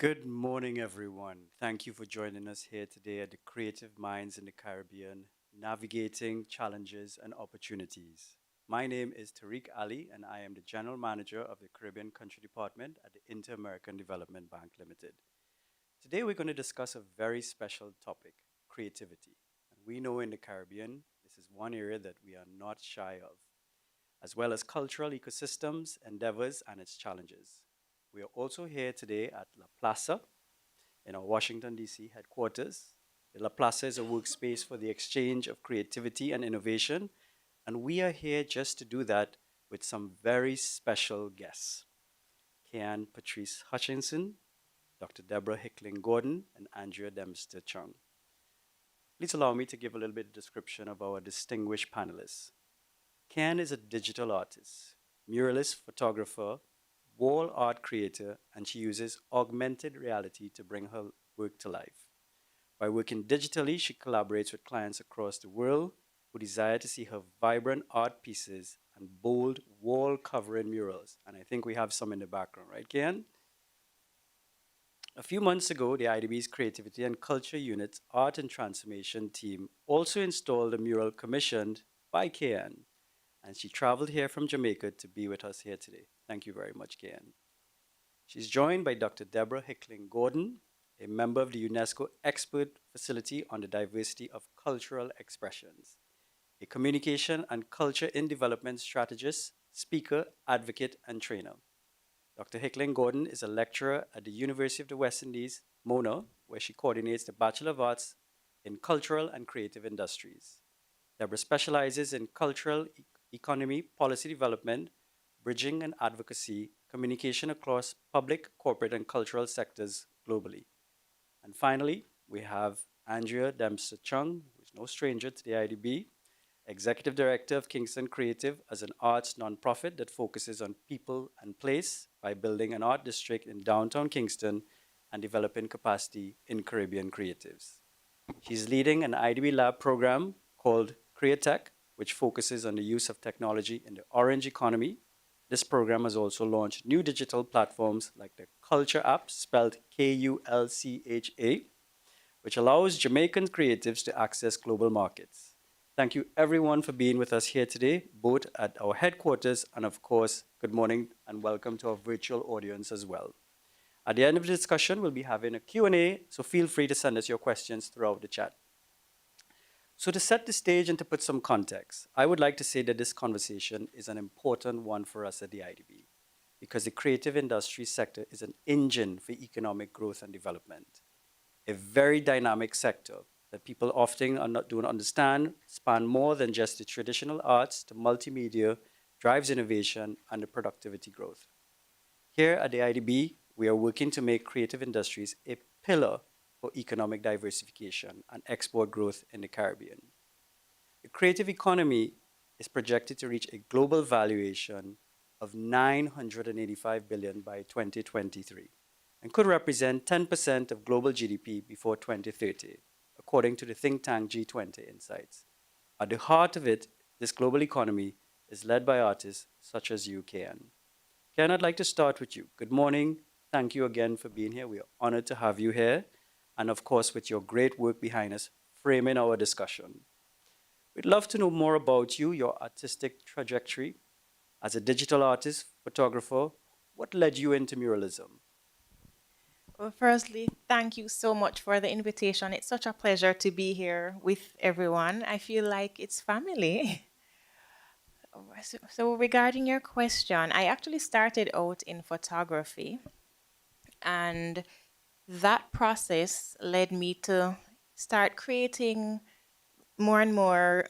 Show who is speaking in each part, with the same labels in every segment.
Speaker 1: Good morning, everyone. Thank you for joining us here today at the Creative Minds in the Caribbean, navigating challenges and opportunities. My name is Tariq Ali, and I am the General Manager of the Caribbean Country Department at the Inter American Development Bank Limited. Today, we're going to discuss a very special topic creativity. And we know in the Caribbean, this is one area that we are not shy of, as well as cultural ecosystems, endeavors, and its challenges. We are also here today at La Plaza in our Washington, D.C. headquarters. The La Plaza is a workspace for the exchange of creativity and innovation, and we are here just to do that with some very special guests. Kianne Patrice Hutchinson, Dr. Deborah Hickling Gordon, and Andrea Dempster Chung. Please allow me to give a little bit of description of our distinguished panelists. Kianne is a digital artist, muralist, photographer, wall art creator, and she uses augmented reality to bring her work to life. By working digitally, she collaborates with clients across the world who desire to see her vibrant art pieces and bold wall covering murals. And I think we have some in the background, right, Kian? A few months ago, the IDB's Creativity and Culture Unit's Art and Transformation team also installed a mural commissioned by Kian, and she traveled here from Jamaica to be with us here today. Thank you very much, Kian. She's joined by Dr. Deborah Hickling Gordon, a member of the UNESCO Expert Facility on the Diversity of Cultural Expressions, a communication and culture in development strategist, speaker, advocate, and trainer. Dr. Hickling Gordon is a lecturer at the University of the West Indies, Mona, where she coordinates the Bachelor of Arts in Cultural and Creative Industries. Deborah specializes in cultural economy, policy development, bridging and advocacy, communication across public, corporate, and cultural sectors globally. And finally, we have Andrea Dempster Chung, who is no stranger to the IDB, Executive Director of Kingston Creative as an arts nonprofit that focuses on people and place by building an art district in downtown Kingston and developing capacity in Caribbean creatives. She's leading an IDB lab program called CreaTech, which focuses on the use of technology in the orange economy. This program has also launched new digital platforms like the Culture app, spelled Kulcha, which allows Jamaican creatives to access global markets. Thank you everyone for being with us here today, both at our headquarters and of course, good morning and welcome to our virtual audience as well. At the end of the discussion, we'll be having a Q&A, so feel free to send us your questions throughout the chat. So to set the stage and to put some context, I would like to say that this conversation is an important one for us at the IDB because the creative industry sector is an engine for economic growth and development, a very dynamic sector that people often don't understand, span more than just the traditional arts to multimedia, drives innovation and the productivity growth. Here at the IDB, we are working to make creative industries a pillar for economic diversification and export growth in the Caribbean. The creative economy is projected to reach a global valuation of $985 billion by 2023 and could represent 10% of global GDP before 2030, according to the think tank G20 Insights. At the heart of it, this global economy is led by artists such as you, Kianne. Kianne, I'd like to start with you. Good morning. Thank you again for being here. We are honored to have you here. And of course, with your great work behind us, framing our discussion. We'd love to know more about you, your artistic trajectory. As a digital artist, photographer, what led you into muralism?
Speaker 2: Well, firstly, thank you so much for the invitation. It's such a pleasure to be here with everyone. I feel like it's family. So regarding your question, I actually started out in photography, and that process led me to start creating more and more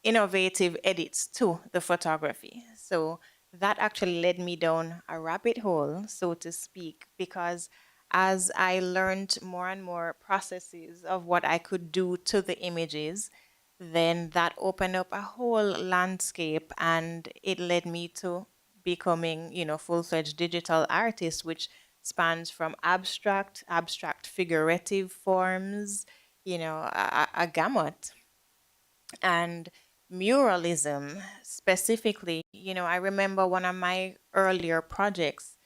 Speaker 2: innovative edits to the photography. So that actually led me down a rabbit hole, so to speak, because as I learned more and more processes of what I could do to the images, then that opened up a whole landscape and it led me to becoming, full-fledged digital artist, which spans from abstract figurative forms, a gamut. And muralism specifically, I remember one of my earlier projects,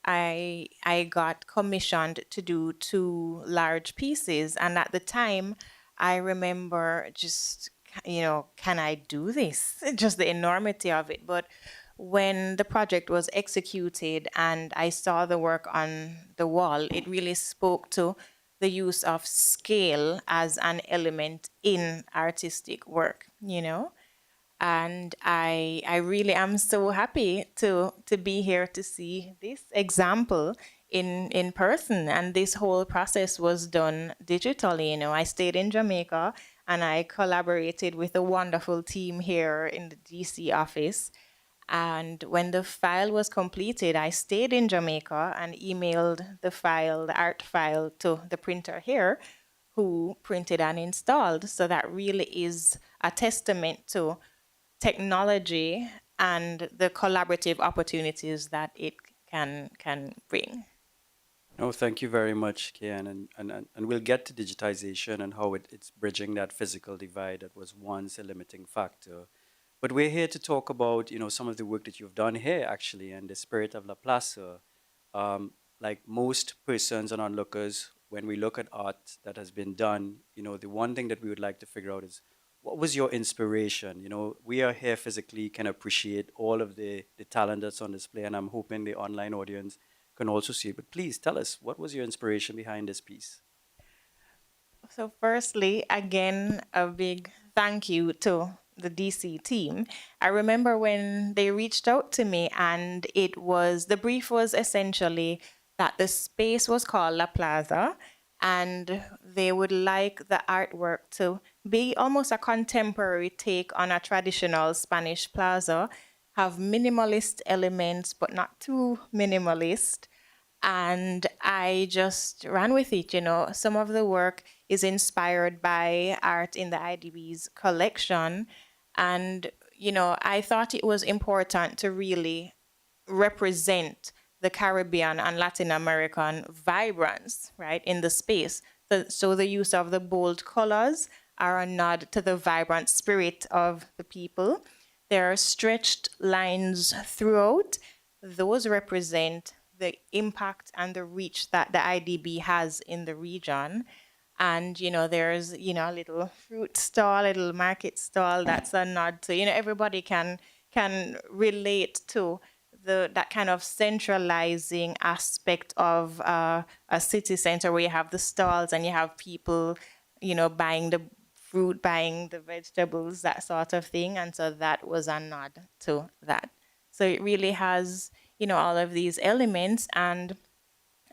Speaker 2: I got commissioned to do two large pieces, and at the time, I remember just, can I do this? Just the enormity of it. But when the project was executed and I saw the work on the wall, it really spoke to the use of scale as an element in artistic work, and I really am so happy to be here to see this example in person. And this whole process was done digitally. I stayed in Jamaica and I collaborated with a wonderful team here in the DC office. And when the file was completed, I stayed in Jamaica and emailed the file, the art file, to the printer here, who printed and installed. So that really is a testament to technology and the collaborative opportunities that it can bring.
Speaker 1: No, thank you very much, Kian. And we'll get to digitization and how it's bridging that physical divide that was once a limiting factor. But we're here to talk about, some of the work that you've done here, actually, and the spirit of La Plaza. Like most persons and onlookers, when we look at art that has been done, the one thing that we would like to figure out is what was your inspiration? We are here physically, can appreciate all of the talent that's on display, and I'm hoping the online audience can also see it. But please tell us, what was your inspiration behind this piece?
Speaker 2: So, firstly, again, a big thank you to the DC team. I remember when they reached out to me, and the brief was essentially that the space was called La Plaza, and they would like the artwork to be almost a contemporary take on a traditional Spanish plaza, have minimalist elements, but not too minimalist, and I just ran with it. Some of the work is inspired by art in the IDB's collection. And, I thought it was important to really represent the Caribbean and Latin American vibrance, right, in the space. So the use of the bold colors are a nod to the vibrant spirit of the people. There are stretched lines throughout. Those represent the impact and the reach that the IDB has in the region. And there's a little fruit stall, a little market stall. That's a nod to everybody can relate to the that kind of centralizing aspect of a city center, where you have the stalls and you have people buying the fruit, buying the vegetables, that sort of thing. And so that was a nod to that. So it really has all of these elements. And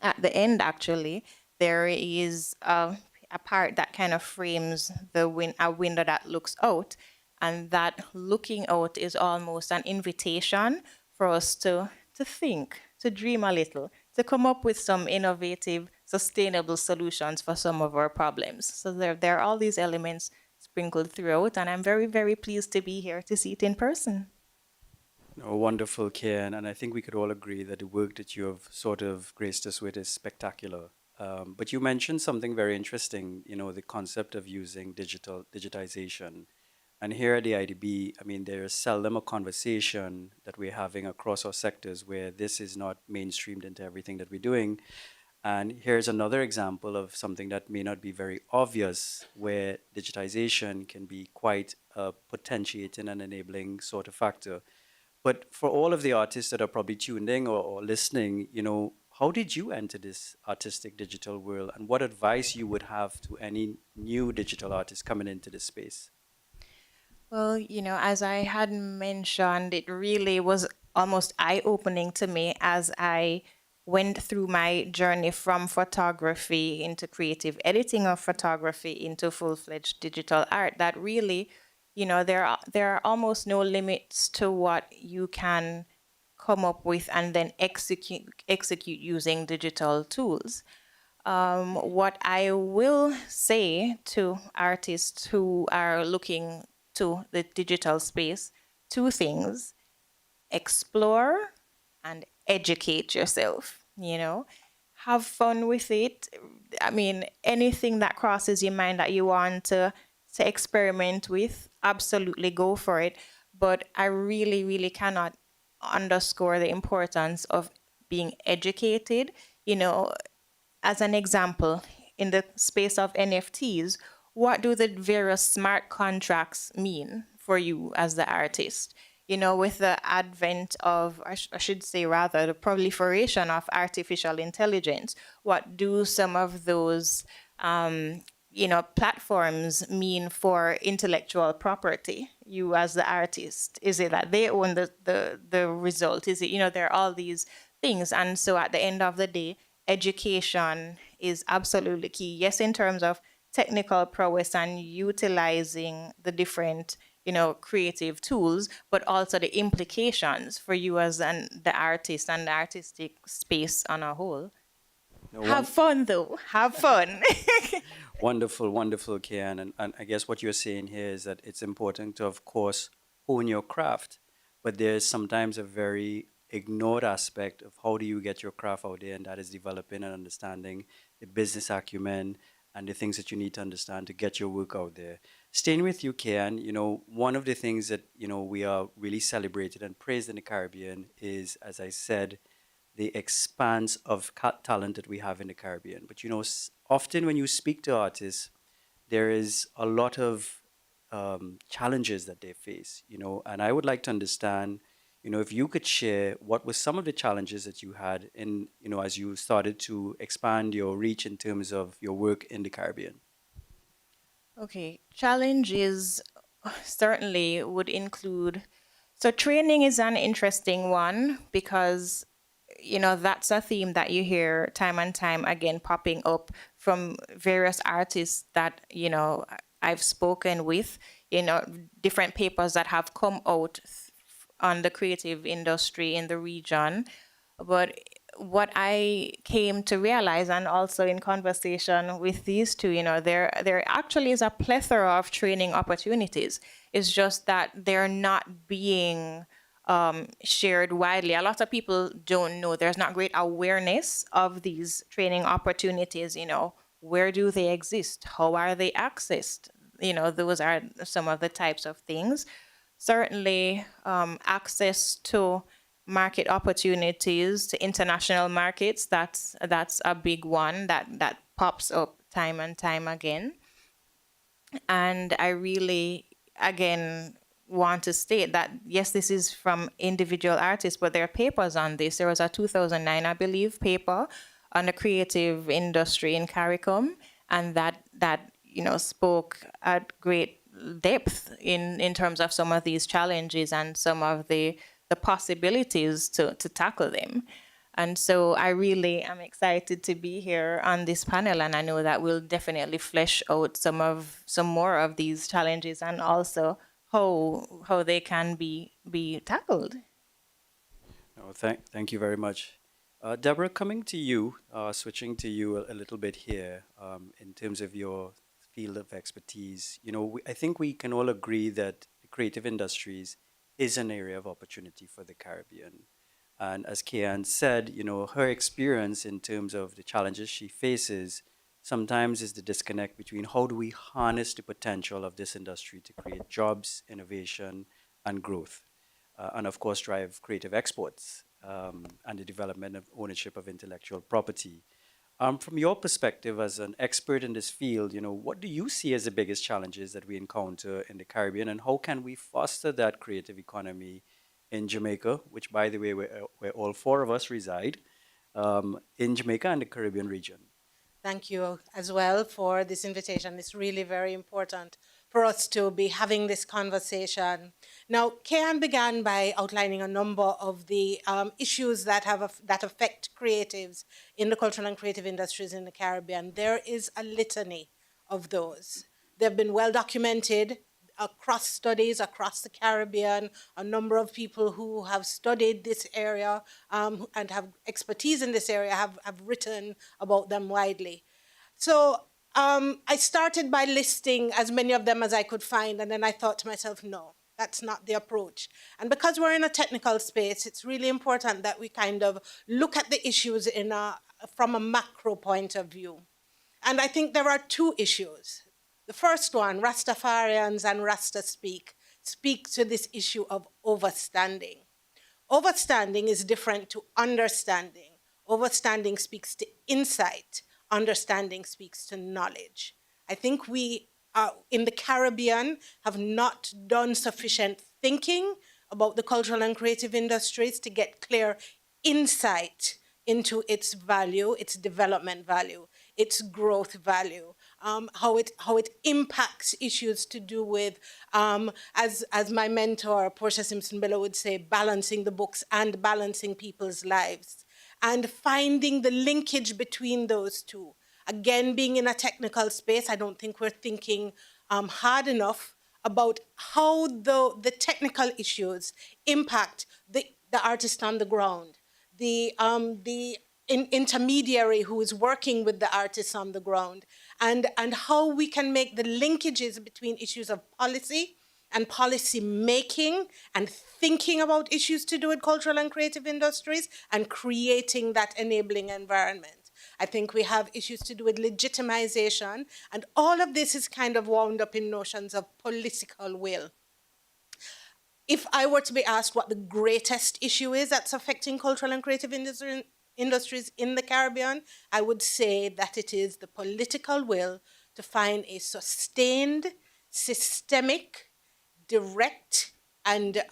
Speaker 2: at the end, actually, there is a part that kind of frames a window that looks out, and that looking out is almost an invitation for us to think, to dream a little, to come up with some innovative, sustainable solutions for some of our problems. So there are all these elements sprinkled throughout, and I'm very, very pleased to be here to see it in person.
Speaker 1: Oh, wonderful, Kian. And I think we could all agree that the work that you have sort of graced us with is spectacular. But you mentioned something very interesting, the concept of using digitization. And here at the IDB, I mean, there is seldom a conversation that we're having across our sectors where this is not mainstreamed into everything that we're doing. And here's another example of something that may not be very obvious, where digitization can be quite a potentiating and enabling sort of factor. But for all of the artists that are probably tuned in or listening, how did you enter this artistic digital world, and what advice you would have to any new digital artist coming into this space?
Speaker 2: Well, as I had mentioned, it really was almost eye-opening to me as I went through my journey from photography into creative editing of photography into full-fledged digital art, that really, there are almost no limits to what you can come up with and then execute using digital tools. What I will say to artists who are looking to the digital space, two things: explore and educate yourself, have fun with it. I mean, anything that crosses your mind that you want to experiment with, absolutely go for it. But I really, really cannot underscore the importance of being educated. You know, as an example, in the space of NFTs, what do the various smart contracts mean for you as the artist? You know, with the advent of, I should say rather, the proliferation of artificial intelligence, what do some of those, platforms mean for intellectual property? You as the artist, is it that they own the result? Is it, there are all these things, and so at the end of the day, education is absolutely key. Yes, in terms of technical prowess and utilizing the different, creative tools, but also the implications for you as the artist and the artistic space on a whole.
Speaker 1: No
Speaker 2: Have
Speaker 1: one.
Speaker 2: fun though. Have fun.
Speaker 1: Wonderful, wonderful, Kian. And I guess what you're saying here is that it's important to, of course, hone your craft, but there's sometimes a very ignored aspect of how do you get your craft out there, and that is developing and understanding the business acumen and the things that you need to understand to get your work out there. Staying with you, Kian, one of the things that, we are really celebrated and praised in the Caribbean is, as I said, the expanse of talent that we have in the Caribbean. But often when you speak to artists, there is a lot of challenges that they face. And I would like to understand, if you could share what were some of the challenges that you had in, as you started to expand your reach in terms of your work in the Caribbean.
Speaker 2: Okay, challenges certainly would include. So, training is an interesting one because, that's a theme that you hear time and time again popping up from various artists that, I've spoken with, different papers that have come out on the creative industry in the region. But what I came to realize, and also in conversation with these two, there actually is a plethora of training opportunities. It's just that they're not being shared widely. A lot of people don't know. There's not great awareness of these training opportunities. Where do they exist? How are they accessed? Those are some of the types of things. Certainly, access to market opportunities to international markets. That's a big one that pops up time and time again. And I really, again, want to state that yes, this is from individual artists, but there are papers on this. There was a 2009, I believe, paper on the creative industry in CARICOM, and that spoke at great depth in terms of some of these challenges and some of the possibilities to tackle them. And so I really am excited to be here on this panel, and I know that we'll definitely flesh out some more of these challenges and also how they can be tackled.
Speaker 1: No, thank you very much. Deborah, coming to you, switching to you a little bit here in terms of your field of expertise. I think we can all agree that the creative industries is an area of opportunity for the Caribbean. And as Kianne said, her experience in terms of the challenges she faces sometimes is the disconnect between how do we harness the potential of this industry to create jobs, innovation, and growth, and of course drive creative exports and the development of ownership of intellectual property. From your perspective as an expert in this field, what do you see as the biggest challenges that we encounter in the Caribbean, and how can we foster that creative economy in Jamaica, which, by the way, where all four of us reside, in Jamaica and the Caribbean region?
Speaker 3: Thank you as well for this invitation. It's really very important for us to be having this conversation. Now, Kian began by outlining a number of the issues that affect creatives in the cultural and creative industries in the Caribbean. There is a litany of those. They've been well documented across studies across the Caribbean. A number of people who have studied this area and have expertise in this area have written about them widely. So I started by listing as many of them as I could find, and then I thought to myself, no, that's not the approach. And because we're in a technical space, it's really important that we kind of look at the issues from a macro point of view. And I think there are two issues. The first one, Rastafarians and Rasta speak to this issue of overstanding. Overstanding is different to understanding. Overstanding speaks to insight. Understanding speaks to knowledge. I think we in the Caribbean have not done sufficient thinking about the cultural and creative industries to get clear insight into its value, its development value, its growth value, how it impacts issues to do with, as my mentor Portia Simpson Miller would say, balancing the books and balancing people's lives, and finding the linkage between those two. Again, being in a technical space, I don't think we're thinking hard enough about how the technical issues impact the artist on the ground, the intermediary who is working with the artists on the ground, and how we can make the linkages between issues of policy and policy making and thinking about issues to do with cultural and creative industries and creating that enabling environment. I think we have issues to do with legitimization, and all of this is kind of wound up in notions of political will. If I were to be asked what the greatest issue is that's affecting cultural and creative industries in the Caribbean, I would say that it is the political will to find a sustained, systemic, direct, and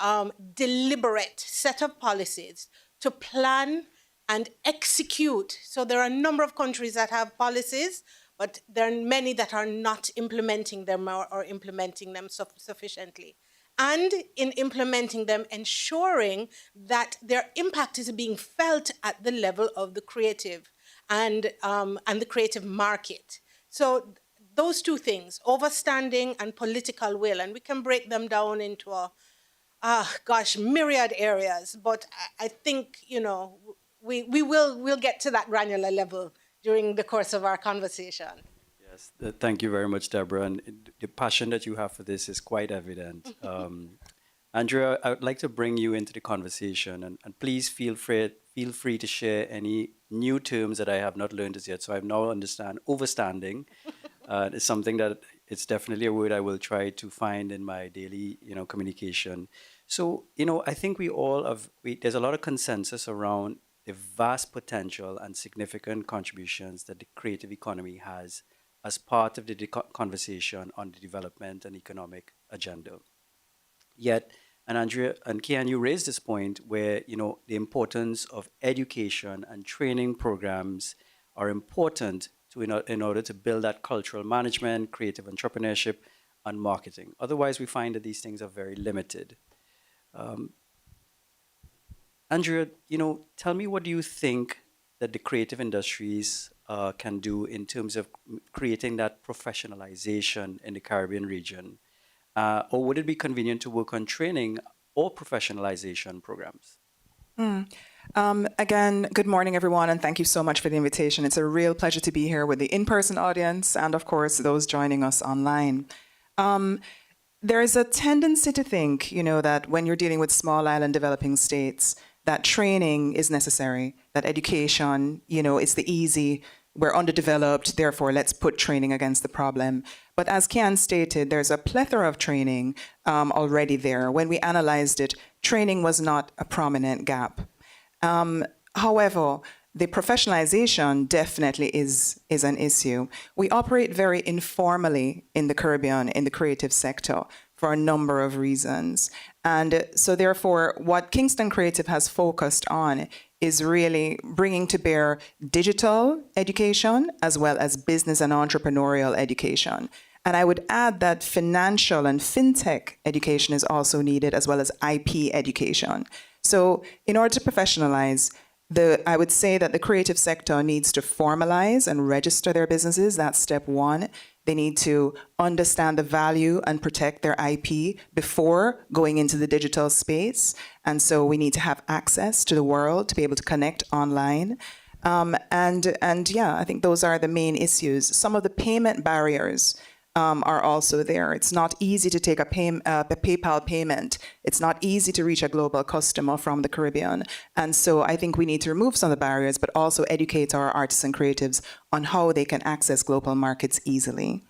Speaker 3: deliberate set of policies to plan and execute. So there are a number of countries that have policies, but there are many that are not implementing them or implementing them sufficiently. And in implementing them, ensuring that their impact is being felt at the level of the creative and the creative market. So those two things, overstanding and political will, and we can break them down into myriad areas. But I think we'll get to that granular level during the course of our conversation.
Speaker 1: Yes, thank you very much, Deborah. And the passion that you have for this is quite evident. Andrea, I would like to bring you into the conversation, and please feel free to share any new terms that I have not learned as yet. So I now understand overstanding. It's something that it's definitely a word I will try to find in my daily, communication. So, I think there's a lot of consensus around the vast potential and significant contributions that the creative economy has as part of the conversation on the development and economic agenda. Yet, and Andrea and Kian, you raised this point where the importance of education and training programs are important in order to build that cultural management, creative entrepreneurship, and marketing. Otherwise, we find that these things are very limited. Andrea, tell me, what do you think that the creative industries can do in terms of creating that professionalization in the Caribbean region? Or would it be convenient to work on training or professionalization programs?
Speaker 4: Again, good morning, everyone, and thank you so much for the invitation. It's a real pleasure to be here with the in-person audience and, of course, those joining us online. There is a tendency to think, that when you're dealing with small island developing states, that training is necessary, that education, it's the easy, we're underdeveloped, therefore let's put training against the problem. But as Kian stated, there's a plethora of training already there. When we analyzed it, training was not a prominent gap. However, the professionalization definitely is an issue. We operate very informally in the Caribbean, in the creative sector, for a number of reasons. And so therefore, what Kingston Creative has focused on is really bringing to bear digital education as well as business and entrepreneurial education. And I would add that financial and fintech education is also needed, as well as IP education. So in order to professionalize, I would say that the creative sector needs to formalize and register their businesses. That's step one. They need to understand the value and protect their IP before going into the digital space. And so we need to have access to the world to be able to connect online. And yeah, I think those are the main issues. Some of the payment barriers are also there. It's not easy to take a PayPal payment. It's not easy to reach a global customer from the Caribbean. And so I think we need to remove some of the barriers, but also educate our artists and creatives on how they can access global markets easily.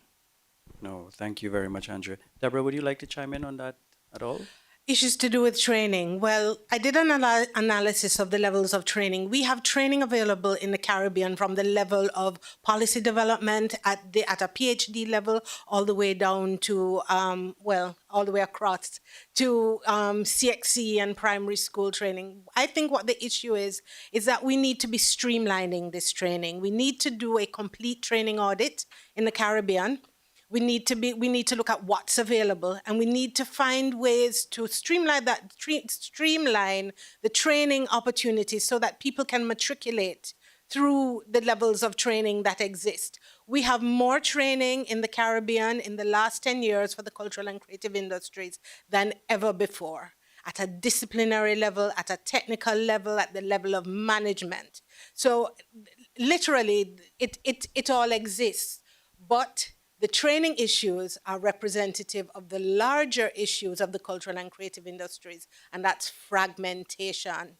Speaker 1: No, thank you very much, Andrea. Deborah, would you like to chime in on that at all?
Speaker 3: Issues to do with training. Well, I did an analysis of the levels of training. We have training available in the Caribbean from the level of policy development at a PhD level, all the way down to all the way across to CXC and primary school training. I think what the issue is that we need to be streamlining this training. We need to do a complete training audit in the Caribbean. We need to look at what's available, and we need to find ways to streamline the training opportunities so that people can matriculate through the levels of training that exist. We have more training in the Caribbean in the last 10 years for the cultural and creative industries than ever before, at a disciplinary level, at a technical level, at the level of management. So literally, it all exists, but the training issues are representative of the larger issues of the cultural and creative industries, and that's fragmentation.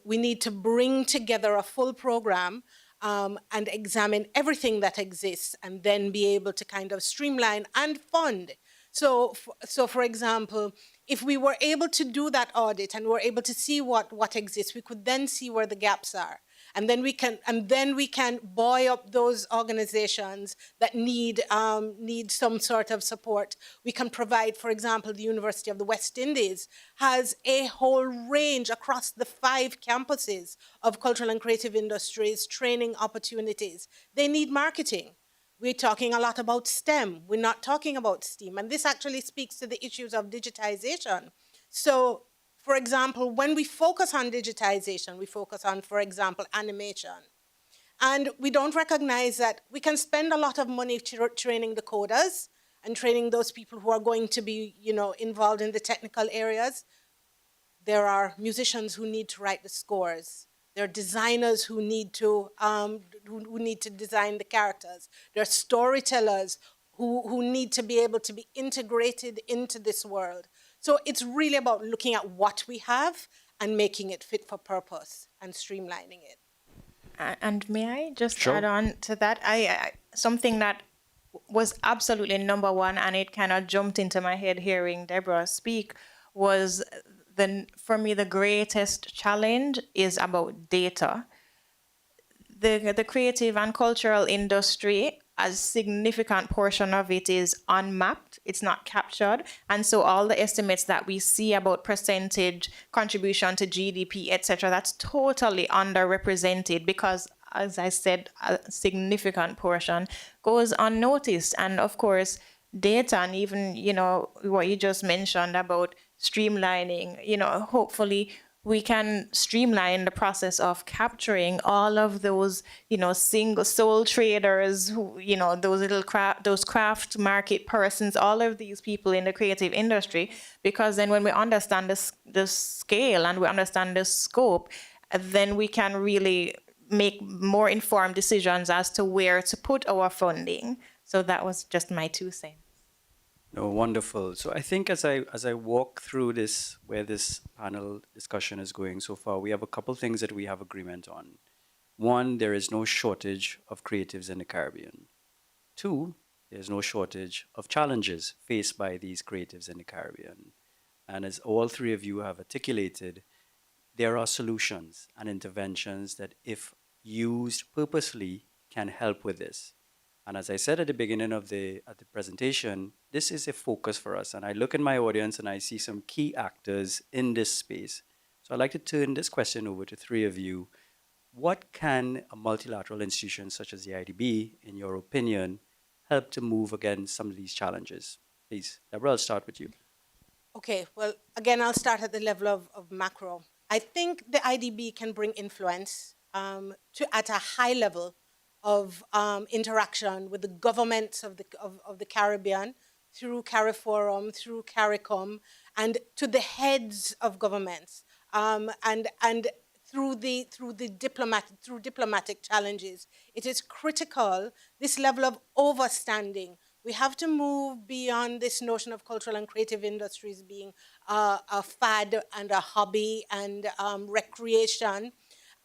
Speaker 3: We need to bring together a full program and examine everything that exists, and then be able to kind of streamline and fund. So for example, if we were able to do that audit and were able to see what exists, we could then see where the gaps are. And then we can buoy up those organizations that need some sort of support. We can provide, for example, the University of the West Indies has a whole range across the 5 campuses of cultural and creative industries training opportunities. They need marketing. We're talking a lot about STEM. We're not talking about STEAM. And this actually speaks to the issues of digitization. So, for example, when we focus on digitization, we focus on, for example, animation. And we don't recognize that we can spend a lot of money training the coders and training those people who are going to be, involved in the technical areas. There are musicians who need to write the scores. There are designers who need to design the characters. There are storytellers who need to be able to be integrated into this world. So it's really about looking at what we have and making it fit for purpose and streamlining it.
Speaker 2: And may I just
Speaker 1: Sure.
Speaker 2: add on to that? I something that was absolutely number one, and it kind of jumped into my head hearing Deborah speak, was for me the greatest challenge is about data. The creative and cultural industry, a significant portion of it is unmapped, it's not captured. And so all the estimates that we see about percentage contribution to GDP, etc., that's totally underrepresented because, as I said, a significant portion goes unnoticed. And of course, data and even, what you just mentioned about streamlining, hopefully we can streamline the process of capturing all of those, single sole traders who, those craft market persons, all of these people in the creative industry, because then when we understand the scale and we understand the scope, then we can really make more informed decisions as to where to put our funding. So that was just my 2 cents.
Speaker 1: No, wonderful. So I think as I walk through this, where this panel discussion is going so far, we have a couple things that we have agreement on. 1, there is no shortage of creatives in the Caribbean. 2, there's no shortage of challenges faced by these creatives in the Caribbean. And as all 3 of you have articulated, there are solutions and interventions that, if used purposely, can help with this. And as I said at the beginning of the presentation, this is a focus for us. And I look in my audience and I see some key actors in this space. So I'd like to turn this question over to 3 of you. What can a multilateral institution such as the IDB, in your opinion, help to move against some of these challenges? Please, Deborah, I'll start with you.
Speaker 3: Okay, well, again, I'll start at the level of macro. I think the IDB can bring influence at a high level of interaction with the governments of the Caribbean, through CARIFORUM, through CARICOM, and to the heads of governments, and through diplomatic challenges. It is critical, this level of overstanding. We have to move beyond this notion of cultural and creative industries being a fad and a hobby and recreation,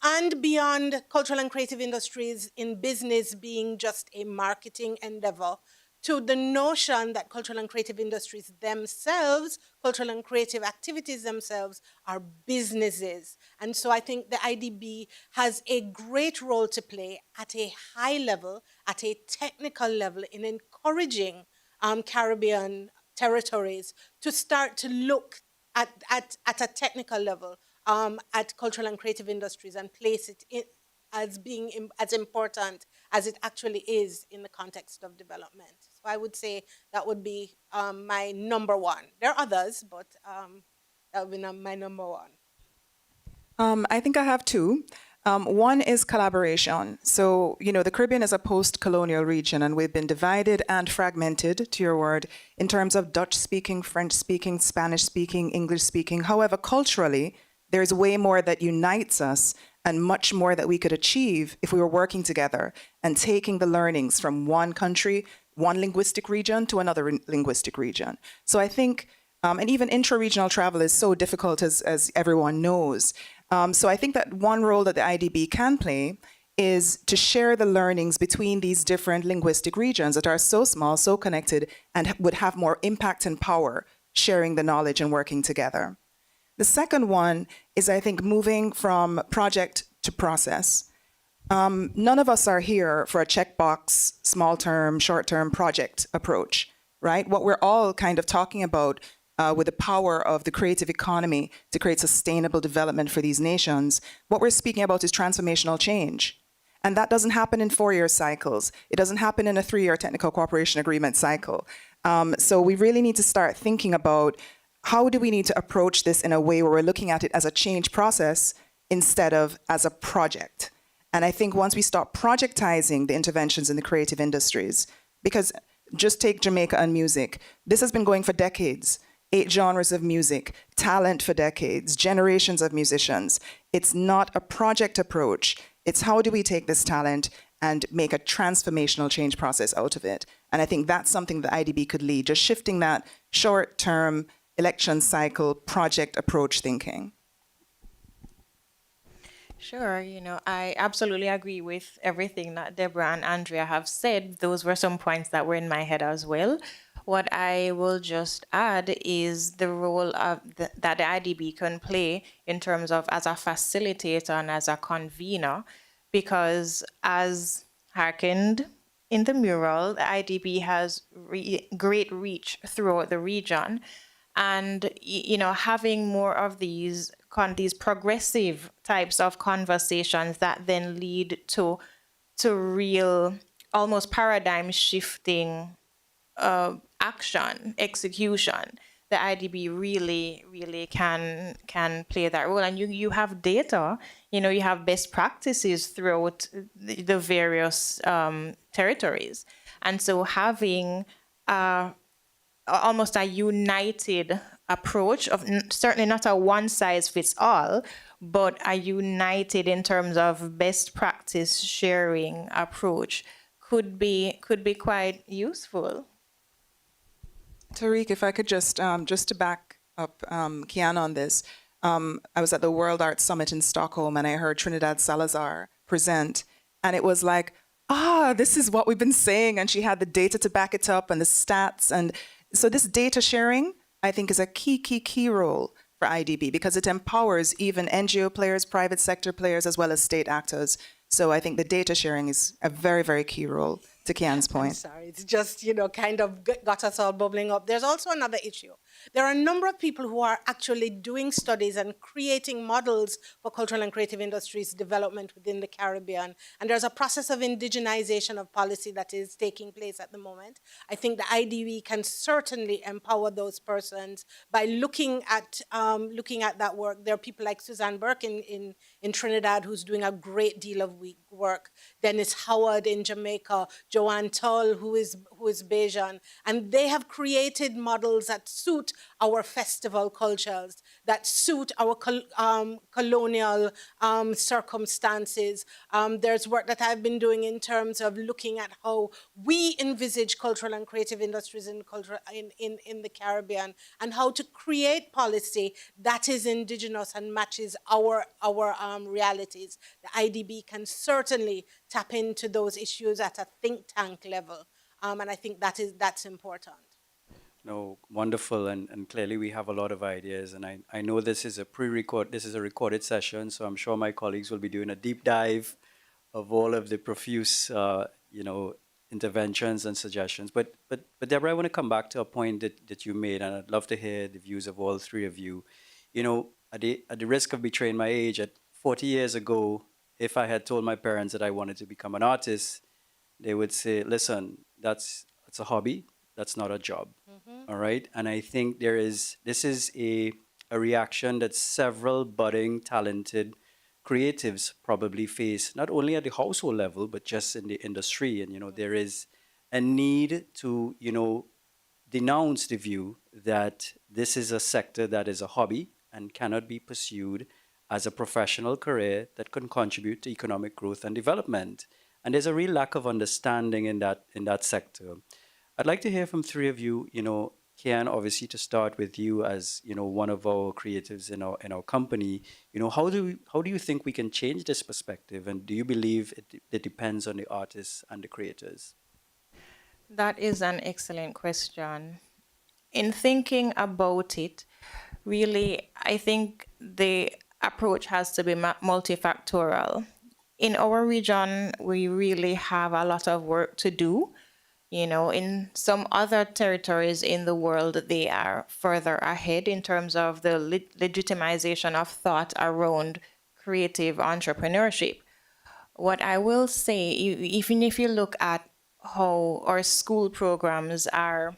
Speaker 3: and beyond cultural and creative industries in business being just a marketing endeavor, to the notion that cultural and creative industries themselves, cultural and creative activities themselves, are businesses. And so I think the IDB has a great role to play at a high level, at a technical level, in encouraging Caribbean territories to start to look at a technical level at cultural and creative industries and place it in, as being as important as it actually is in the context of development. So I would say that would be my number one. There are others, but that would be my number one.
Speaker 4: I think I have two. One is collaboration. So, the Caribbean is a post-colonial region, and we've been divided and fragmented, to your word, in terms of Dutch-speaking, French-speaking, Spanish-speaking, English-speaking. However, culturally, there's way more that unites us and much more that we could achieve if we were working together and taking the learnings from one country, one linguistic region to another linguistic region. So I think, and even intra-regional travel is so difficult, as everyone knows. So I think that one role that the IDB can play is to share the learnings between these different linguistic regions that are so small, so connected, and would have more impact and power sharing the knowledge and working together. The second one is, I think, moving from project to process. None of us are here for a checkbox, small-term, short-term project approach, right? What we're all kind of talking about with the power of the creative economy to create sustainable development for these nations, what we're speaking about is transformational change. And that doesn't happen in 4-year cycles. It doesn't happen in a 3-year technical cooperation agreement cycle. So we really need to start thinking about how do we need to approach this in a way where we're looking at it as a change process instead of as a project. And I think once we stop projectizing the interventions in the creative industries, because just take Jamaica and music, this has been going for decades. 8 genres of music, talent for decades, generations of musicians. It's not a project approach. It's how do we take this talent and make a transformational change process out of it. And I think that's something the IDB could lead, just shifting that short-term election cycle project approach thinking.
Speaker 2: Sure, I absolutely agree with everything that Deborah and Andrea have said. Those were some points that were in my head as well. What I will just add is the role of that the IDB can play in terms of as a facilitator and as a convener, because as hearkened in the mural, the IDB has great reach throughout the region. And having more of these progressive types of conversations that then lead to real, almost paradigm shifting action, execution, the IDB really can play that role. And you have data, you have best practices throughout the various territories. And so having almost a united approach of certainly not a one size fits all, but a united in terms of best practice sharing approach could be quite useful.
Speaker 4: Tariq, if I could just to back up Kianne on this, I was at the World Arts Summit in Stockholm and I heard Trinidad Salazar present, and it was like, this is what we've been saying, and she had the data to back it up and the stats, and so this data sharing, I think, is a key role for IDB because it empowers even NGO players, private sector players, as well as state actors. So I think the data sharing is a very key role, to Kianne's point.
Speaker 3: I'm sorry, it's just, kind of got us all bubbling up. There's also another issue. There are a number of people who are actually doing studies and creating models for cultural and creative industries development within the Caribbean. And there's a process of indigenization of policy that is taking place at the moment. I think the IDB can certainly empower those persons by looking at that work. There are people like Suzanne Burke in Trinidad who's doing a great deal of work. Dennis Howard in Jamaica, Joanne Tull, who is Bajan, and they have created models that suit our festival cultures, that suit our colonial circumstances. There's work that I've been doing in terms of looking at how we envisage cultural and creative industries in the Caribbean, and how to create policy that is indigenous and matches our realities. The IDB can certainly tap into those issues at a think tank level. And I think that's important.
Speaker 1: No, wonderful, and clearly we have a lot of ideas, and I know this is a this is a recorded session, so I'm sure my colleagues will be doing a deep dive of all of the profuse, interventions and suggestions. But Deborah, I want to come back to a point that you made, and I'd love to hear the views of all three of you. At the risk of betraying my age, at 40 years ago, if I had told my parents that I wanted to become an artist, they would say, "Listen, that's a hobby. That's not a job." All right. And I think this is a reaction that several budding, talented creatives probably face, not only at the household level, but just in the industry. And, there is a need to, denounce the view that this is a sector that is a hobby and cannot be pursued as a professional career that can contribute to economic growth and development. And there's a real lack of understanding in that sector. I'd like to hear from three of you. Kian, obviously, to start with you as one of our creatives in our company. How do you think we can change this perspective, and do you believe it depends on the artists and the creators?
Speaker 2: That is an excellent question. In thinking about it, really, I think the approach has to be multifactorial. In our region, we really have a lot of work to do. In some other territories in the world, they are further ahead in terms of the legitimization of thought around creative entrepreneurship. What I will say, even if you look at how our school programs are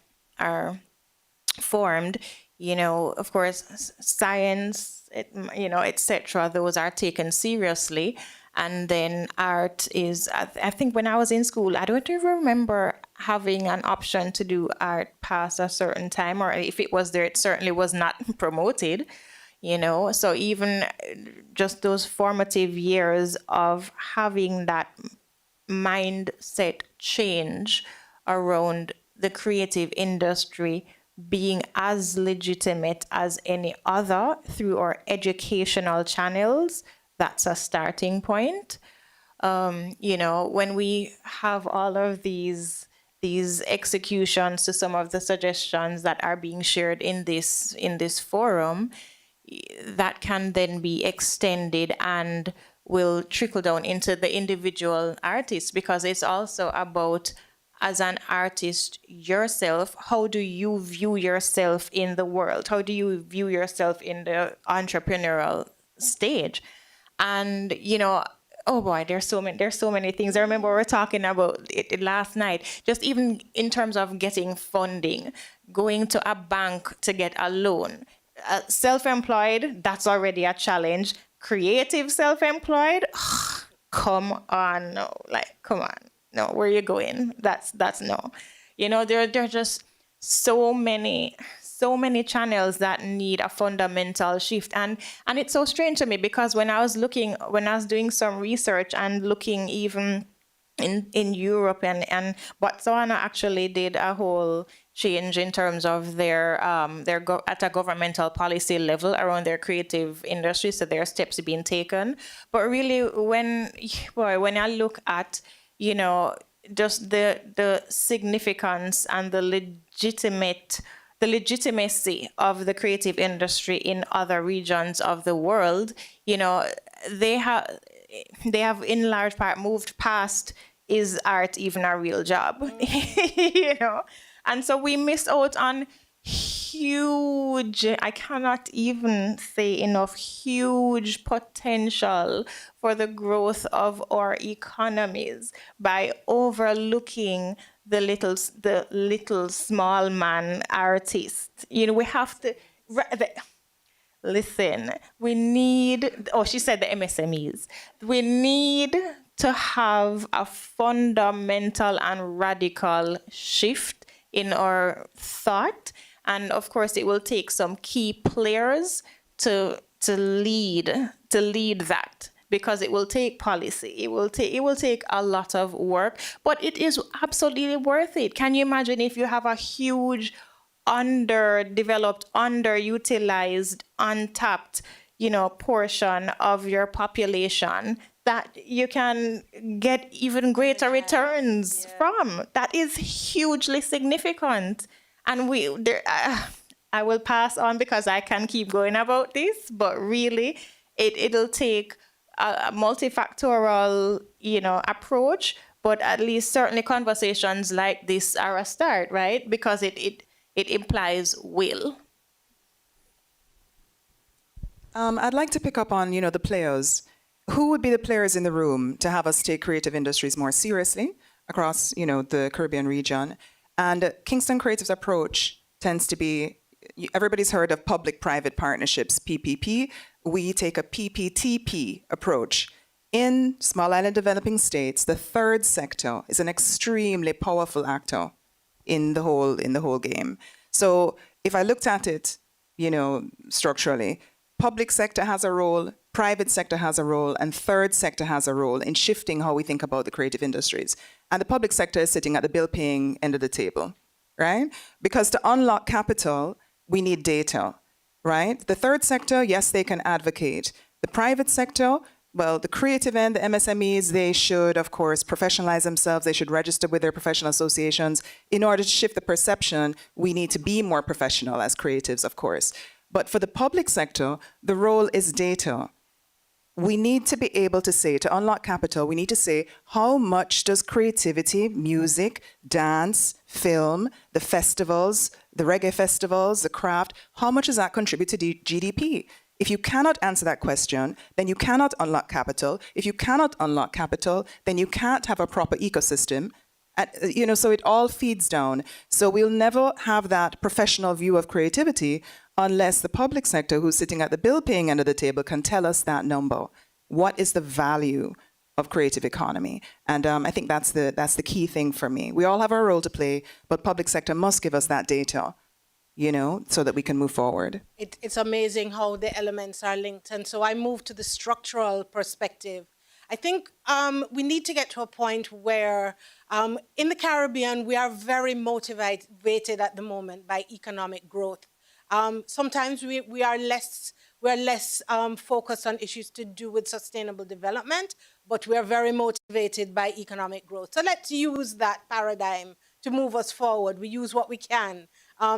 Speaker 2: formed, of course, science, etc., those are taken seriously. And then art is, I think when I was in school, I don't even remember having an option to do art past a certain time, or if it was there, it certainly was not promoted, So even just those formative years of having that mindset change around the creative industry being as legitimate as any other through our educational channels, that's a starting point. When we have all of these executions to some of the suggestions that are being shared in this forum, that can then be extended and will trickle down into the individual artists, because it's also about, as an artist yourself, how do you view yourself in the world? How do you view yourself in the entrepreneurial stage? And oh boy, there's so many things. I remember we were talking about it last night, just even in terms of getting funding, going to a bank to get a loan. Self-employed, that's already a challenge. Creative self-employed, come on, no, come on, no, where are you going? That's no. There are just so many channels that need a fundamental shift, and it's so strange to me, because when I was doing some research and looking even in Europe and Botswana actually did a whole change in terms of their at a governmental policy level around their creative industry, so there are steps being taken. But really, when I look at just the significance and the legitimacy of the creative industry in other regions of the world, they have in large part moved past, is art even a real job? And so we missed out on huge, I cannot even say enough, huge potential for the growth of our economies by overlooking the little small man artist. We have to listen. We need, she said the MSMEs. We need to have a fundamental and radical shift in our thought. And of course, it will take some key players to lead that, because it will take policy. It will take a lot of work, but it is absolutely worth it. Can you imagine if you have a huge underdeveloped, underutilized, untapped, portion of your population that you can get even greater returns from. That is hugely significant. And I will pass on because I can keep going about this, but really, it'll take a multifactorial, approach. But at least certainly conversations like this are a start, right? Because it implies will.
Speaker 4: I'd like to pick up on, the players. Who would be the players in the room to have us take creative industries more seriously across, the Caribbean region? And Kingston Creative's approach tends to be, everybody's heard of public-private partnerships, PPP. We take a PPTP approach. In small island developing states, the third sector is an extremely powerful actor in the whole game. So if I looked at it, structurally, public sector has a role, private sector has a role, and third sector has a role in shifting how we think about the creative industries. And the public sector is sitting at the bill-paying end of the table, right? Because to unlock capital, we need data, right? The third sector, yes, they can advocate. The private sector, well, the creative end, the MSMEs, they should, of course, professionalize themselves. They should register with their professional associations. In order to shift the perception, we need to be more professional as creatives, of course. But for the public sector, the role is data. We need to be able to say, to unlock capital, we need to say, how much does creativity, music, dance, film, the festivals, the reggae festivals, the craft, how much does that contribute to GDP? If you cannot answer that question, then you cannot unlock capital. If you cannot unlock capital, then you can't have a proper ecosystem. So it all feeds down. So we'll never have that professional view of creativity unless the public sector, who's sitting at the bill-paying end of the table, can tell us that number. What is the value of creative economy? And I think that's the key thing for me. We all have our role to play, but public sector must give us that data, so that we can move forward.
Speaker 3: It's amazing how the elements are linked. And so I move to the structural perspective. I think we need to get to a point where in the Caribbean, we are very motivated at the moment by economic growth. Sometimes we are less focused on issues to do with sustainable development, but we are very motivated by economic growth. So let's use that paradigm to move us forward. We use what we can,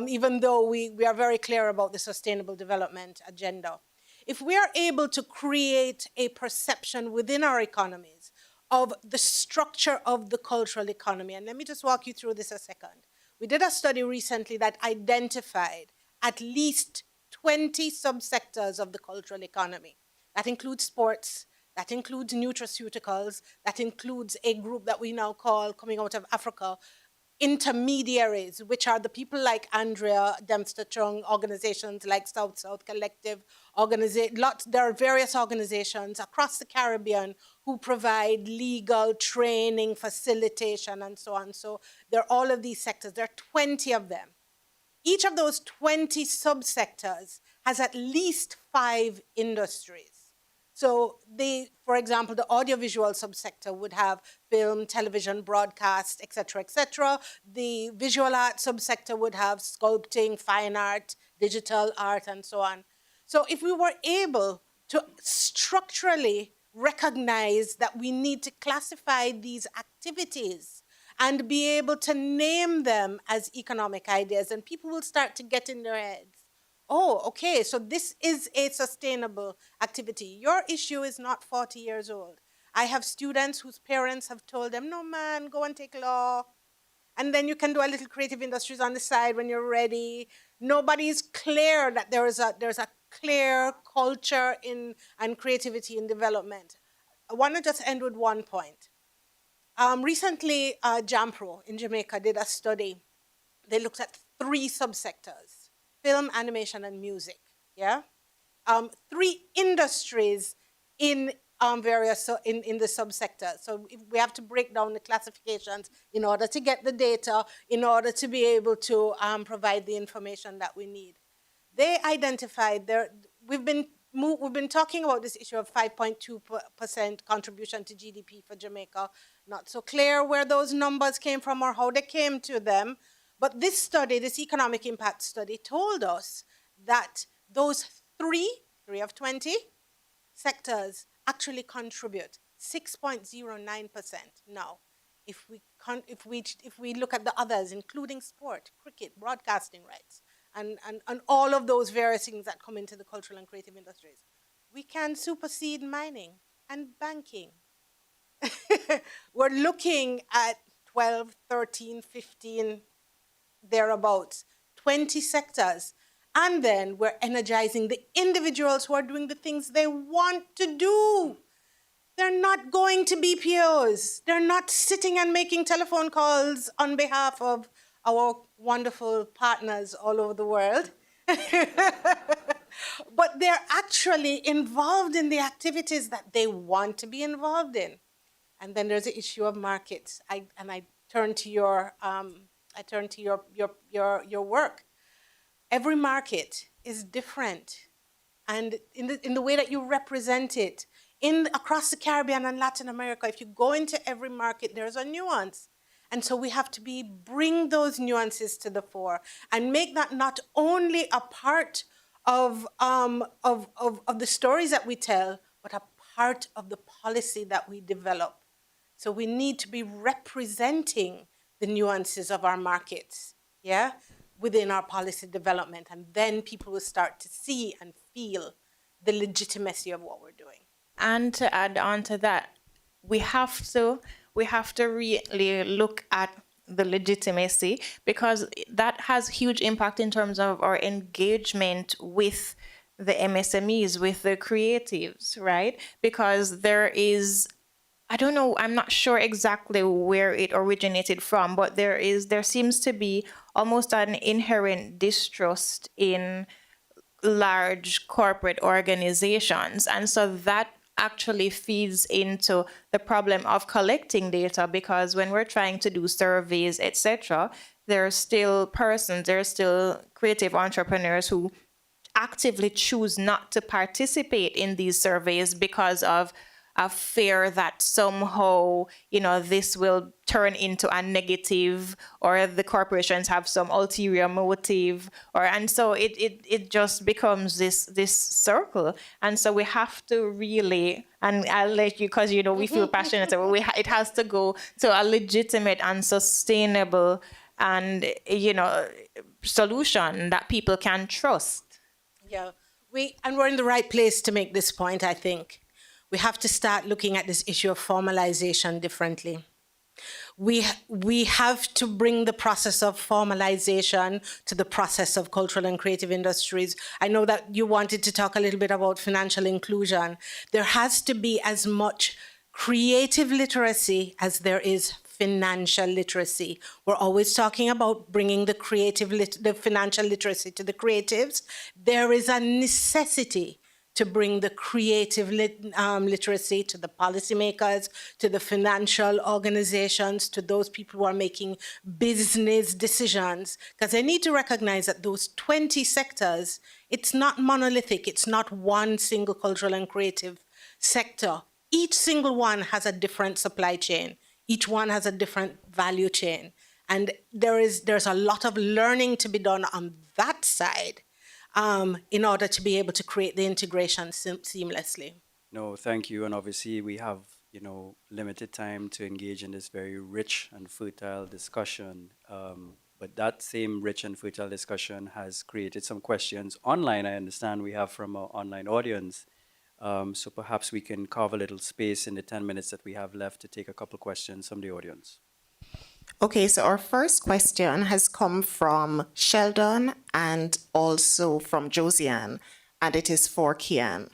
Speaker 3: even though we are very clear about the sustainable development agenda. If we are able to create a perception within our economies of the structure of the cultural economy, and let me just walk you through this a second. We did a study recently that identified at least 20 subsectors of the cultural economy. That includes sports, that includes nutraceuticals, that includes a group that we now call, coming out of Africa, intermediaries, which are the people like Andrea Dempster-Chung, organizations like South-South Collective, there are various organizations across the Caribbean who provide legal training, facilitation, and so on. So there are all of these sectors. There are 20 of them. Each of those 20 subsectors has at least 5 industries. So for example, the audiovisual subsector would have film, television, broadcast, et cetera, The visual art subsector would have sculpting, fine art, digital art, and so on. So if we were able to structurally recognize that we need to classify these activities and be able to name them as economic ideas, and people will start to get in their heads, oh, okay, so this is a sustainable activity. Your issue is not 40 years old. I have students whose parents have told them, no, man, go and take law. And then you can do a little creative industries on the side when you're ready. Nobody's clear that there's a clear culture and creativity in development. I want to just end with one point. Recently, JAMPRO in Jamaica did a study. They looked at 3 subsectors: film, animation, and music. Yeah, 3 industries in various in the subsector. So we have to break down the classifications in order to get the data, in order to be able to provide the information that we need. They identified we've been talking about this issue of 5.2% contribution to GDP for Jamaica. Not so clear where those numbers came from or how they came to them. But this study, this economic impact study, told us that those 3 of 20 sectors actually contribute 6.09% now. If we look at the others, including sport, cricket, broadcasting rights, and all of those various things that come into the cultural and creative industries, we can supersede mining and banking. We're looking at 12, 13, 15, thereabouts, 20 sectors. And then we're energizing the individuals who are doing the things they want to do. They're not going to BPOs. They're not sitting and making telephone calls on behalf of our wonderful partners all over the world. But they're actually involved in the activities that they want to be involved in. And then there's the issue of markets. I turn to your work. Every market is different, and in the way that you represent it, across the Caribbean and Latin America, if you go into every market, there's a nuance. And so we have to bring those nuances to the fore and make that not only a part of the stories that we tell, but a part of the policy that we develop. So we need to be representing the nuances of our markets, yeah, within our policy development. And then people will start to see and feel the legitimacy of what we're doing.
Speaker 2: And to add on to that, we have to really look at the legitimacy, because that has huge impact in terms of our engagement with the MSMEs, with the creatives, right? Because there is, I don't know, I'm not sure exactly where it originated from, but there seems to be almost an inherent distrust in large corporate organizations. And so that actually feeds into the problem of collecting data, because when we're trying to do surveys, etc., there are still creative entrepreneurs who actively choose not to participate in these surveys because of a fear that somehow, this will turn into a negative, or the corporations have some ulterior motive, and so it just becomes this circle. And so we have to really, and I'll let you, because we feel passionate, it has to go to a legitimate and sustainable and solution that people can trust.
Speaker 3: Yeah, we're in the right place to make this point, I think. We have to start looking at this issue of formalization differently. We have to bring the process of formalization to the process of cultural and creative industries. I know that you wanted to talk a little bit about financial inclusion. There has to be as much creative literacy as there is financial literacy. We're always talking about bringing the financial literacy to the creatives. There is a necessity to bring the creative literacy to the policymakers, to the financial organizations, to those people who are making business decisions. Because they need to recognize that those 20 sectors, it's not monolithic. It's not one single cultural and creative sector. Each single one has a different supply chain. Each one has a different value chain. And there's a lot of learning to be done on that side, in order to be able to create the integration seamlessly.
Speaker 1: No, thank you. And obviously we have, limited time to engage in this very rich and fertile discussion. But that same rich and fertile discussion has created some questions online, I understand we have from our online audience. So perhaps we can carve a little space in the 10 minutes that we have left to take a couple questions from the audience.
Speaker 5: Okay, so our first question has come from Sheldon and also from Josiane, and it is for Kianne.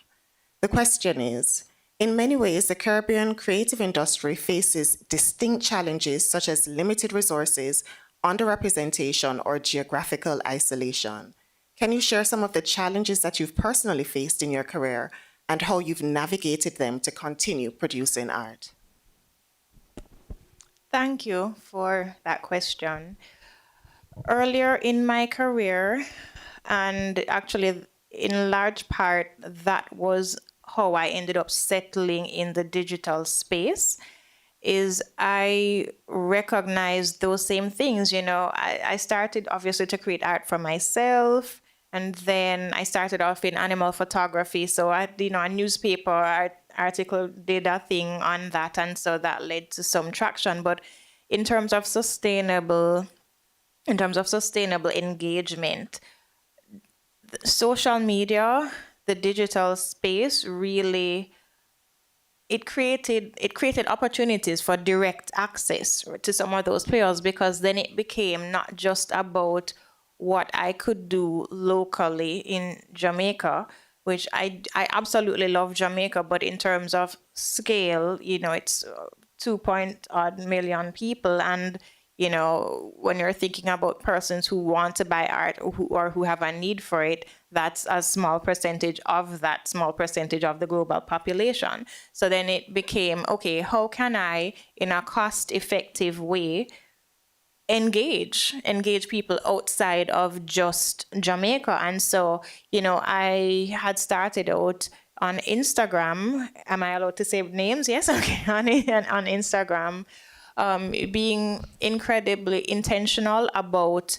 Speaker 5: The question is, in many ways, the Caribbean creative industry faces distinct challenges such as limited resources, underrepresentation, or geographical isolation. Can you share some of the challenges that you've personally faced in your career and how you've navigated them to continue producing art?
Speaker 2: Thank you for that question. Earlier in my career, and actually in large part, that was how I ended up settling in the digital space, is I recognized those same things. I started obviously to create art for myself, and then I started off in animal photography. So I, a newspaper article did a thing on that, and so that led to some traction. But in terms of sustainable engagement, social media, the digital space, really it created opportunities for direct access to some of those players, because then it became not just about what I could do locally in Jamaica, which I absolutely love Jamaica, but in terms of scale, it's 2 point odd million people, and when you're thinking about persons who want to buy art, or who have a need for it, that's a small percentage of that small percentage of the global population. So then it became, okay, how can I, in a cost-effective way, engage people outside of just Jamaica? And so, I had started out on Instagram. Am I allowed to say names? Yes, okay. On Instagram, being incredibly intentional about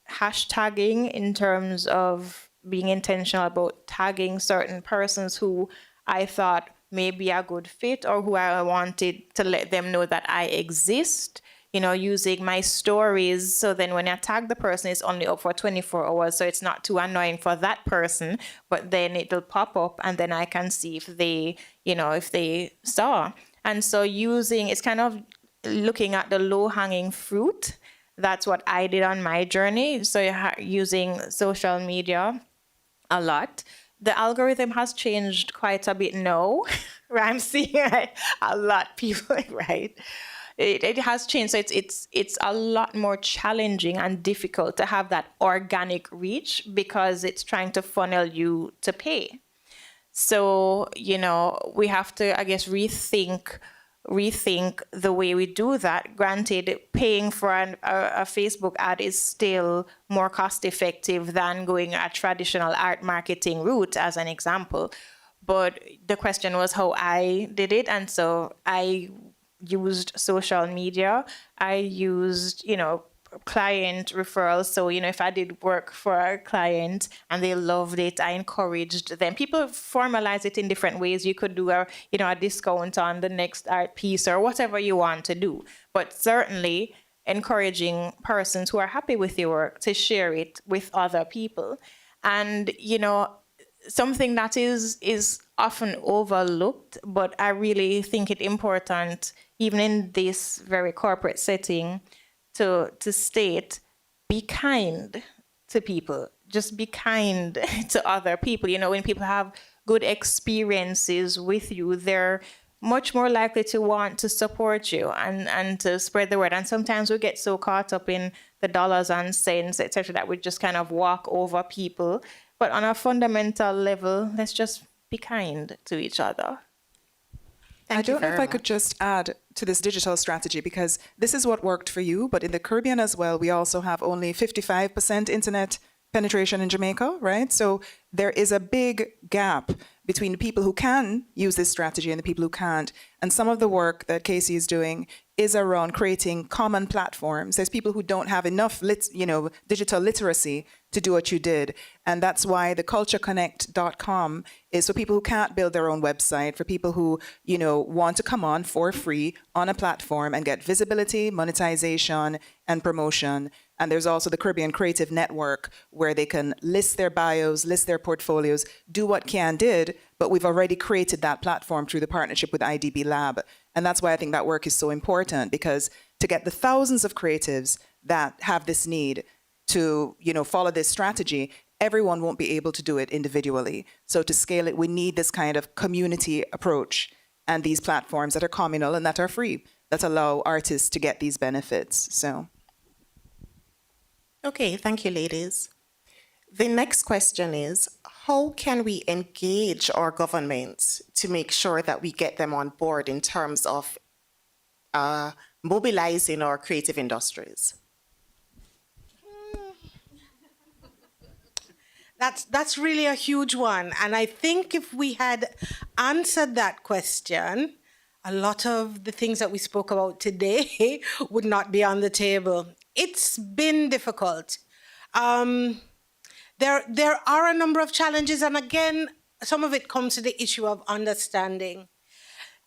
Speaker 2: hashtagging, in terms of being intentional about tagging certain persons who I thought may be a good fit, or who I wanted to let them know that I exist, using my stories. So then when I tag the person, it's only up for 24 hours. So it's not too annoying for that person, but then it'll pop up, and then I can see if they saw. And so it's kind of looking at the low-hanging fruit. That's what I did on my journey. So using social media a lot. The algorithm has changed quite a bit now. I'm seeing a lot of people, right? It has changed. So it's a lot more challenging and difficult to have that organic reach, because it's trying to funnel you to pay. So, we have to, I guess, rethink the way we do that. Granted, paying for a Facebook ad is still more cost effective than going a traditional art marketing route, as an example. But the question was how I did it. And so I used social media. I used, client referrals. So, if I did work for a client and they loved it, I encouraged them. People formalize it in different ways. You could do a discount on the next art piece, or whatever you want to do. But certainly encouraging persons who are happy with your work to share it with other people. And, something that is often overlooked, but I really think it important, even in this very corporate setting, to state, be kind to people. Just be kind to other people. When people have good experiences with you, they're much more likely to want to support you and to spread the word. And sometimes we get so caught up in the dollars and cents, etc., that we just kind of walk over people. But on a fundamental level, let's just be kind to each other.
Speaker 4: I don't know if I could just add to this digital strategy, because this is what worked for you, but in the Caribbean as well, we also have only 55% internet penetration in Jamaica, right? So there is a big gap between the people who can use this strategy and the people who can't. And some of the work that Casey is doing is around creating common platforms. There's people who don't have enough digital literacy to do what you did. And that's why the cultureconnect.com is for people who can't build their own website, for people who, want to come on for free on a platform and get visibility, monetization, and promotion. And there's also the Caribbean Creative Network, where they can list their bios, list their portfolios, do what Kianne did, but we've already created that platform through the partnership with IDB Lab. And that's why I think that work is so important, because to get the thousands of creatives that have this need to, follow this strategy, everyone won't be able to do it individually. So to scale it, we need this kind of community approach and these platforms that are communal and that are free, that allow artists to get these benefits. So.
Speaker 5: Okay, thank you, ladies. The next question is, how can we engage our governments to make sure that we get them on board in terms of mobilizing our creative industries?
Speaker 3: That's really a huge one. And I think if we had answered that question, a lot of the things that we spoke about today would not be on the table. It's been difficult. There are a number of challenges. And again, some of it comes to the issue of understanding.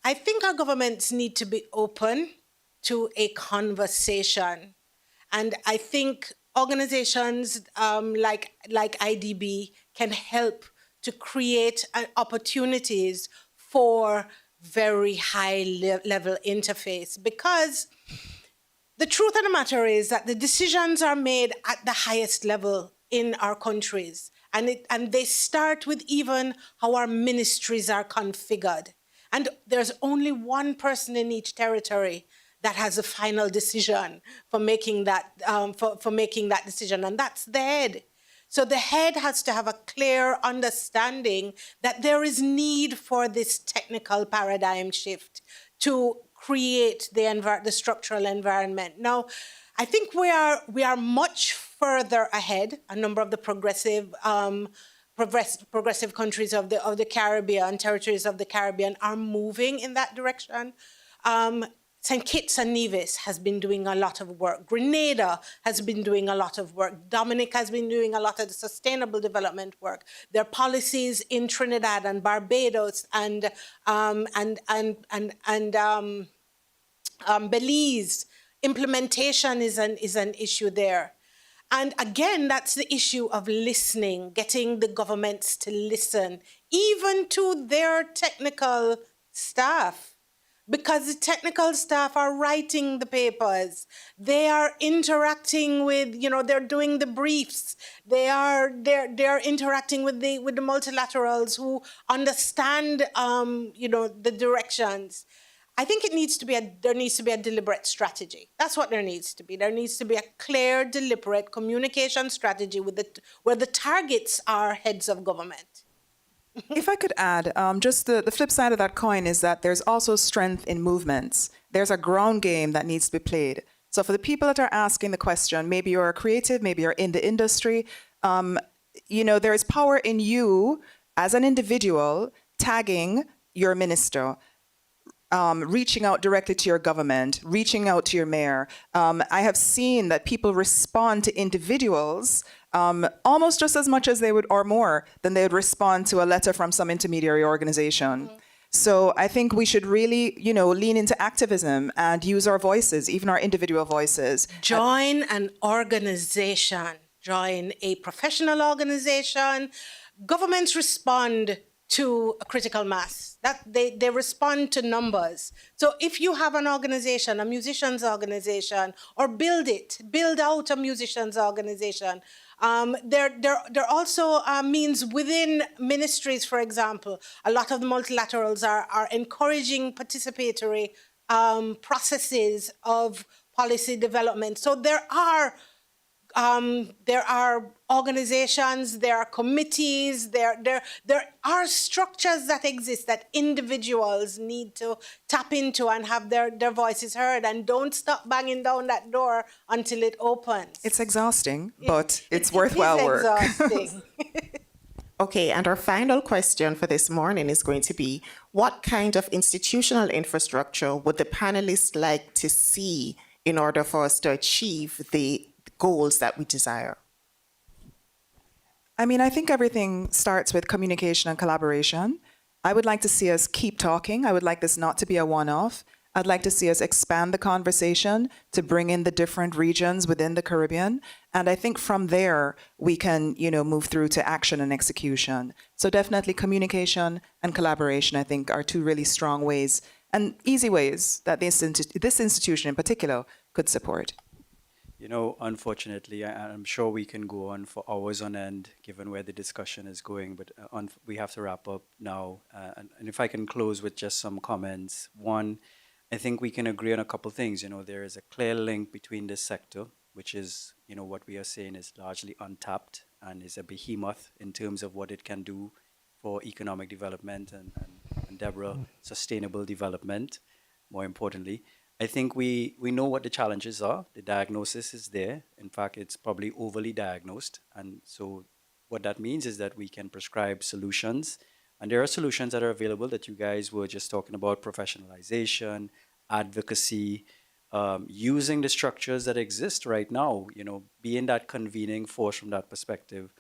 Speaker 3: I think our governments need to be open to a conversation. And I think organizations like IDB can help to create opportunities for very level interface, because the truth of the matter is that the decisions are made at the highest level in our countries. And they start with even how our ministries are configured. And there's only one person in each territory that has a final decision for making that, for making that decision, and that's the head. So the head has to have a clear understanding that there is need for this technical paradigm shift to create the structural environment. Now, I think we are much further ahead. A number of the progressive countries of the Caribbean, territories of the Caribbean, are moving in that direction. St. Kitts and Nevis has been doing a lot of work. Grenada has been doing a lot of work. Dominic has been doing a lot of the sustainable development work. Their policies in Trinidad and Barbados and Belize, implementation is an issue there. And again, that's the issue of listening, getting the governments to listen, even to their technical staff. Because the technical staff are writing the papers, they are interacting with, they're doing the briefs, they're interacting with the multilaterals who understand, the directions. I think there needs to be a deliberate strategy. That's what there needs to be. There needs to be a clear, deliberate communication strategy where the targets are heads of government.
Speaker 4: If I could add, just the flip side of that coin is that there's also strength in movements. There's a ground game that needs to be played. So for the people that are asking the question, maybe you're a creative, maybe you're in the industry, there is power in you as an individual tagging your minister, reaching out directly to your government, reaching out to your mayor. I have seen that people respond to individuals almost just as much as they would, or more, than they would respond to a letter from some intermediary organization. Mm-hmm. So I think we should really, lean into activism and use our voices, even our individual voices.
Speaker 3: Join an organization, join a professional organization. Governments respond to a critical mass. That they respond to numbers. So if you have an organization, a musicians organization, or build out a musicians organization. There also means within ministries, for example, a lot of the multilaterals are encouraging participatory processes of policy development. So there are organizations, there are committees, there are structures that exist that individuals need to tap into and have their voices heard, and don't stop banging down that door until it opens.
Speaker 4: It's exhausting, but it's worthwhile work.
Speaker 3: Exhausting.
Speaker 5: Okay, and our final question for this morning is going to be, what kind of institutional infrastructure would the panelists like to see in order for us to achieve the goals that we desire?
Speaker 4: I think everything starts with communication and collaboration. I would like to see us keep talking. I would like this not to be a one-off. I'd like to see us expand the conversation to bring in the different regions within the Caribbean. And I think from there, we can, move through to action and execution. So definitely communication and collaboration, I think, are two really strong ways and easy ways that this institution in particular could support.
Speaker 1: Unfortunately, I'm sure we can go on for hours on end, given where the discussion is going, but we have to wrap up now. And if I can close with just some comments. One, I think we can agree on a couple things. There is a clear link between this sector, which is, what we are saying is largely untapped and is a behemoth in terms of what it can do for economic development and Deborah, sustainable development, more importantly. I think we know what the challenges are. The diagnosis is there. In fact, it's probably overly diagnosed. And so what that means is that we can prescribe solutions. And there are solutions that are available that you guys were just talking about: professionalization, advocacy, using the structures that exist right now, being that convening force from that perspective.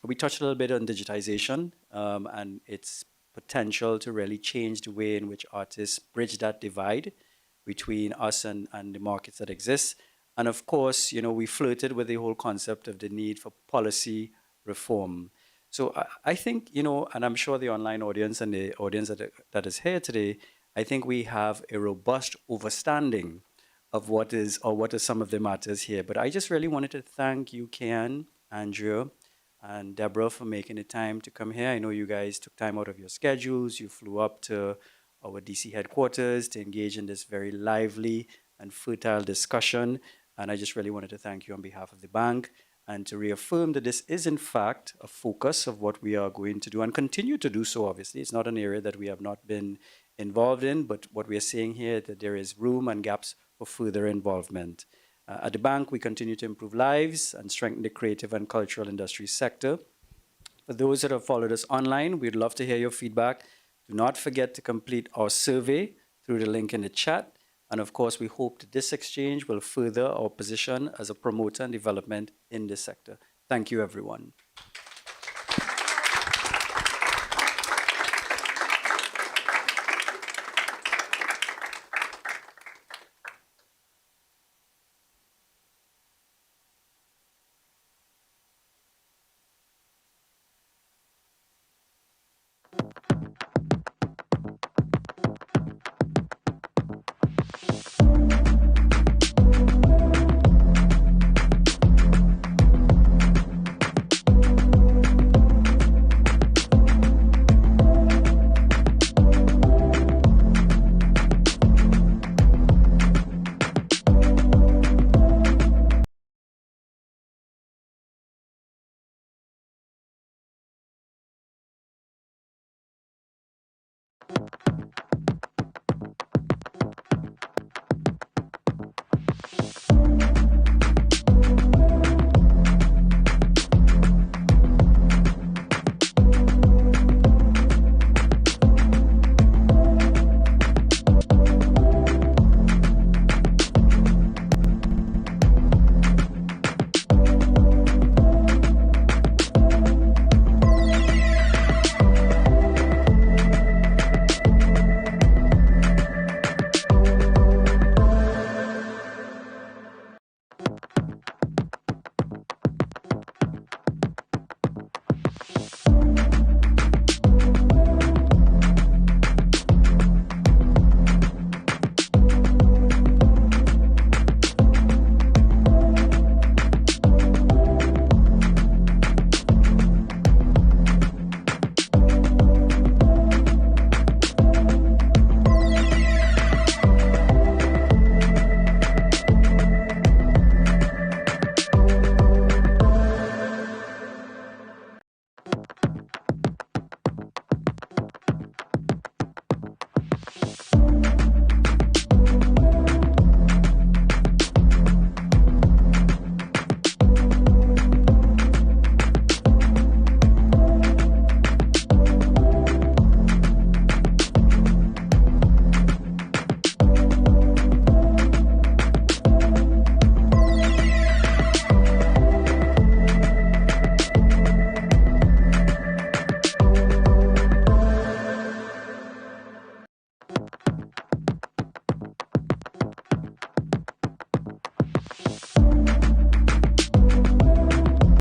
Speaker 1: We touched a little bit on digitization and its potential to really change the way in which artists bridge that divide between us and the markets that exist. And of course, we flirted with the whole concept of the need for policy reform. So I think, and I'm sure the online audience and the audience that is here today, I think we have a robust understanding of what are some of the matters here. But I just really wanted to thank you, Kian, Andrea, and Deborah for making the time to come here. I know you guys took time out of your schedules. You flew up to our DC headquarters to engage in this very lively and fertile discussion. And I just really wanted to thank you on behalf of the bank and to reaffirm that this is, in fact, a focus of what we are going to do and continue to do so, obviously. It's not an area that we have not been involved in, but what we are saying here that there is room and gaps for further involvement. At the bank, we continue to improve lives and strengthen the creative and cultural industry sector. For those that have followed us online, we'd love to hear your feedback. Do not forget to complete our survey through the link in the chat. And of course, we hope that this exchange will further our position as a promoter and development in this sector. Thank you, everyone.